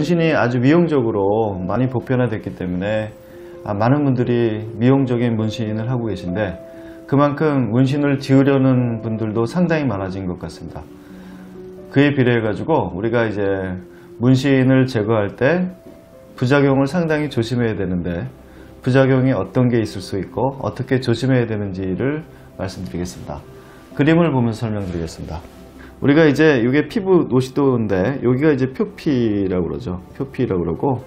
문신이 아주 미용적으로 많이 보편화됐기 때문에 많은 분들이 미용적인 문신을 하고 계신데 그만큼 문신을 지으려는 분들도 상당히 많아진 것 같습니다. 그에 비례해 가지고 우리가 이제 문신을 제거할 때 부작용을 상당히 조심해야 되는데 부작용이 어떤 게 있을 수 있고 어떻게 조심해야 되는지를 말씀드리겠습니다. 그림을 보면서 설명드리겠습니다. 우리가 이제 이게 피부 노시도인데 여기가 이제 표피라고 그러죠. 표피라고 그러고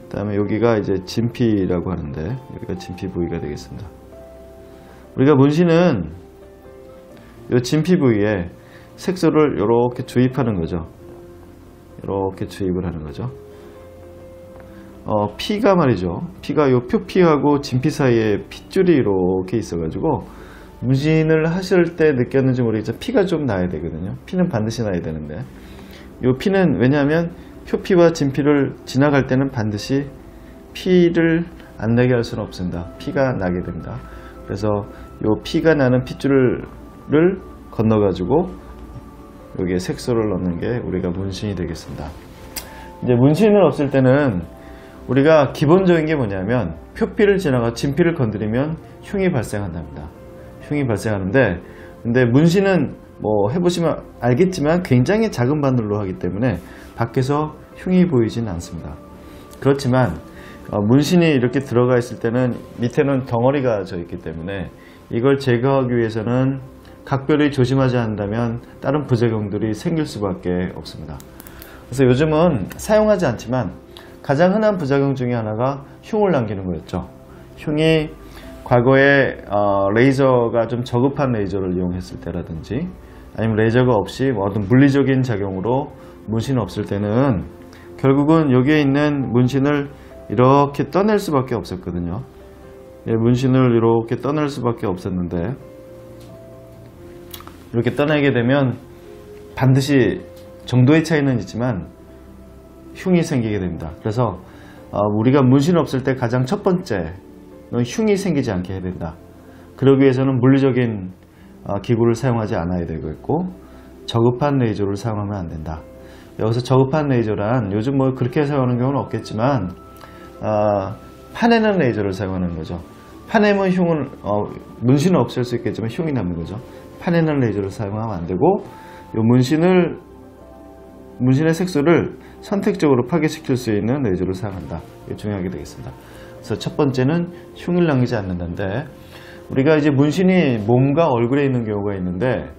그 다음에 여기가 이제 진피라고 하는데 여기가 진피 부위가 되겠습니다. 우리가 문신은 이 진피 부위에 색소를 이렇게 주입하는 거죠. 이렇게 주입을 하는 거죠. 피가 말이죠. 피가 요 표피하고 진피 사이에 핏줄이 이렇게 있어가지고 문신을 하실 때 느꼈는지 모르겠지만 피가 좀 나야 되거든요. 피는 반드시 나야 되는데 요 피는 왜냐하면 표피와 진피를 지나갈 때는 반드시 피를 안 나게 할 수는 없습니다. 피가 나게 됩니다. 그래서 요 피가 나는 핏줄을 건너가지고 여기에 색소를 넣는 게 우리가 문신이 되겠습니다. 이제 문신을 없앨 때는 우리가 기본적인 게 뭐냐면 표피를 지나가 진피를 건드리면 흉이 발생한답니다. 흉이 발생하는데 근데 문신은 뭐 해보시면 알겠지만 굉장히 작은 바늘로 하기 때문에 밖에서 흉이 보이진 않습니다. 그렇지만 문신이 이렇게 들어가 있을 때는 밑에는 덩어리가 져 있기 때문에 이걸 제거하기 위해서는 각별히 조심하지 않는다면 다른 부작용들이 생길 수밖에 없습니다. 그래서 요즘은 사용하지 않지만 가장 흔한 부작용 중에 하나가 흉을 남기는 거였죠. 흉이 과거에 레이저가 좀 저급한 레이저를 이용했을 때라든지 아니면 레이저가 없이 어떤 물리적인 작용으로 문신이 없을 때는 결국은 여기에 있는 문신을 이렇게 떠낼 수밖에 없었거든요. 문신을 이렇게 떠낼 수밖에 없었는데 이렇게 떠내게 되면 반드시 정도의 차이는 있지만 흉이 생기게 됩니다. 그래서 우리가 문신 없을 때 가장 첫 번째는 흉이 생기지 않게 해야 된다. 그러기 위해서는 물리적인 기구를 사용하지 않아야 되고 저급한 레이저를 사용하면 안 된다. 여기서 저급한 레이저란 요즘 뭐 그렇게 사용하는 경우는 없겠지만 파내는 레이저를 사용하는 거죠. 파내면 흉을 문신은 없앨 수 있겠지만 흉이 남는 거죠. 파내는 레이저를 사용하면 안 되고 이 문신의 색소를 선택적으로 파괴시킬 수 있는 레이저를 사용한다. 이게 중요하게 되겠습니다. 그래서 첫 번째는 흉을 남기지 않는다는데 우리가 이제 문신이 몸과 얼굴에 있는 경우가 있는데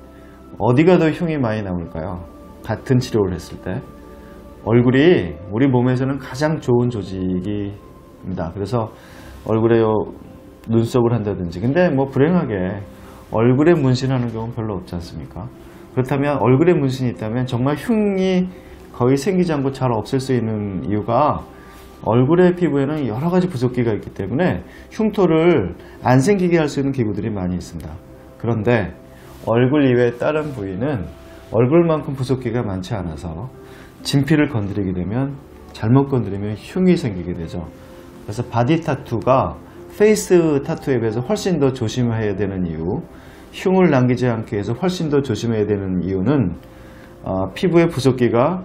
어디가 더 흉이 많이 남을까요? 같은 치료를 했을 때 얼굴이 우리 몸에서는 가장 좋은 조직입니다. 그래서 얼굴에 눈썹을 한다든지 근데 뭐 불행하게 얼굴에 문신하는 경우는 별로 없지 않습니까? 그렇다면 얼굴에 문신이 있다면 정말 흉이 거의 생기지 않고 잘 없앨 수 있는 이유가 얼굴의 피부에는 여러 가지 부속기가 있기 때문에 흉터를 안 생기게 할 수 있는 기구들이 많이 있습니다. 그런데 얼굴 이외의 다른 부위는 얼굴만큼 부속기가 많지 않아서 진피를 건드리게 되면 잘못 건드리면 흉이 생기게 되죠. 그래서 바디 타투가 페이스 타투에 비해서 훨씬 더 조심해야 되는 이유, 흉을 남기지 않기 위해서 훨씬 더 조심해야 되는 이유는 피부의 부속기가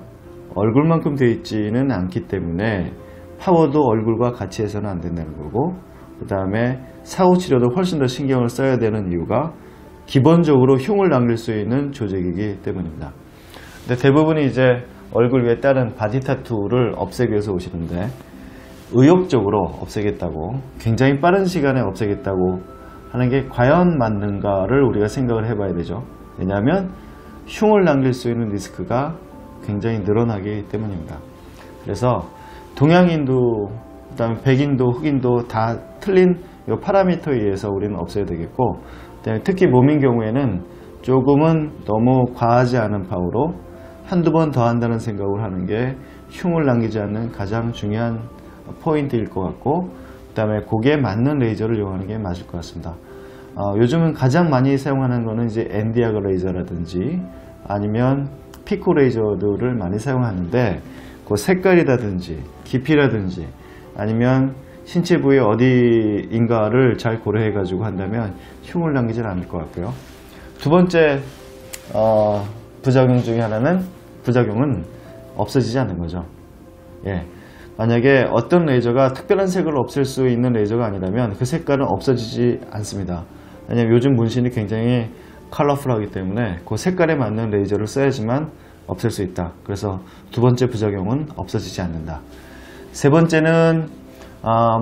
얼굴만큼 되어 있지는 않기 때문에 파워도 얼굴과 같이 해서는 안 된다는 거고 그 다음에 사후 치료도 훨씬 더 신경을 써야 되는 이유가 기본적으로 흉을 남길 수 있는 조직이기 때문입니다. 근데 대부분이 이제 얼굴 위에 다른 바디 타투를 없애기 위해서 오시는데 의욕적으로 없애겠다고 굉장히 빠른 시간에 없애겠다고 하는 게 과연 맞는가를 우리가 생각을 해봐야 되죠. 왜냐하면 흉을 남길 수 있는 리스크가 굉장히 늘어나기 때문입니다. 그래서 동양인도 그다음에 백인도 흑인도 다 틀린 이 파라미터에 의해서 우리는 없애야 되겠고 특히 몸인 경우에는 조금은 너무 과하지 않은 파워로 한두 번 더 한다는 생각을 하는 게 흉을 남기지 않는 가장 중요한 포인트일 것 같고 그 다음에 거기에 맞는 레이저를 이용하는 게 맞을 것 같습니다. 요즘은 가장 많이 사용하는 거는 이제 엔디아가 레이저라든지 아니면 피코 레이저들을 많이 사용하는데 그 색깔이라든지 깊이라든지 아니면 신체 부위 어디인가를 잘 고려해 가지고 한다면 흉을 남기지는 않을 것 같고요. 두 번째 부작용 중에 하나는 부작용은 없어지지 않는 거죠. 예. 만약에 어떤 레이저가 특별한 색을 없앨 수 있는 레이저가 아니라면 그 색깔은 없어지지 않습니다. 왜냐하면 요즘 문신이 굉장히 컬러풀하기 때문에 그 색깔에 맞는 레이저를 써야지만 없앨 수 있다. 그래서 두 번째 부작용은 없어지지 않는다. 세 번째는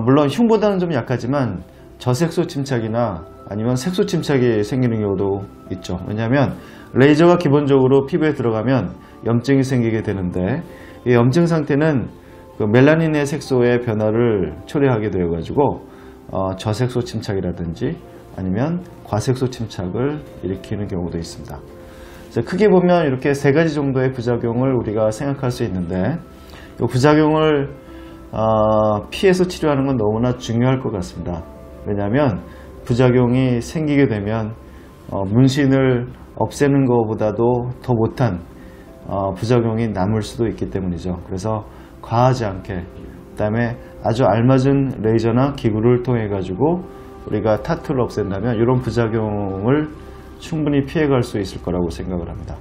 물론 흉보다는 좀 약하지만 저색소 침착이나 아니면 색소 침착이 생기는 경우도 있죠. 왜냐하면 레이저가 기본적으로 피부에 들어가면 염증이 생기게 되는데 이 염증 상태는 그 멜라닌의 색소의 변화를 초래하게 되어 가지고 저색소 침착이라든지 아니면 과색소 침착을 일으키는 경우도 있습니다. 크게 보면 이렇게 세 가지 정도의 부작용을 우리가 생각할 수 있는데 이 부작용을 피해서 치료하는 건 너무나 중요할 것 같습니다. 왜냐하면 부작용이 생기게 되면 문신을 없애는 것보다도 더 못한 부작용이 남을 수도 있기 때문이죠. 그래서 과하지 않게, 그 다음에 아주 알맞은 레이저나 기구를 통해 가지고 우리가 타투를 없앤다면 이런 부작용을 충분히 피해갈 수 있을 거라고 생각을 합니다.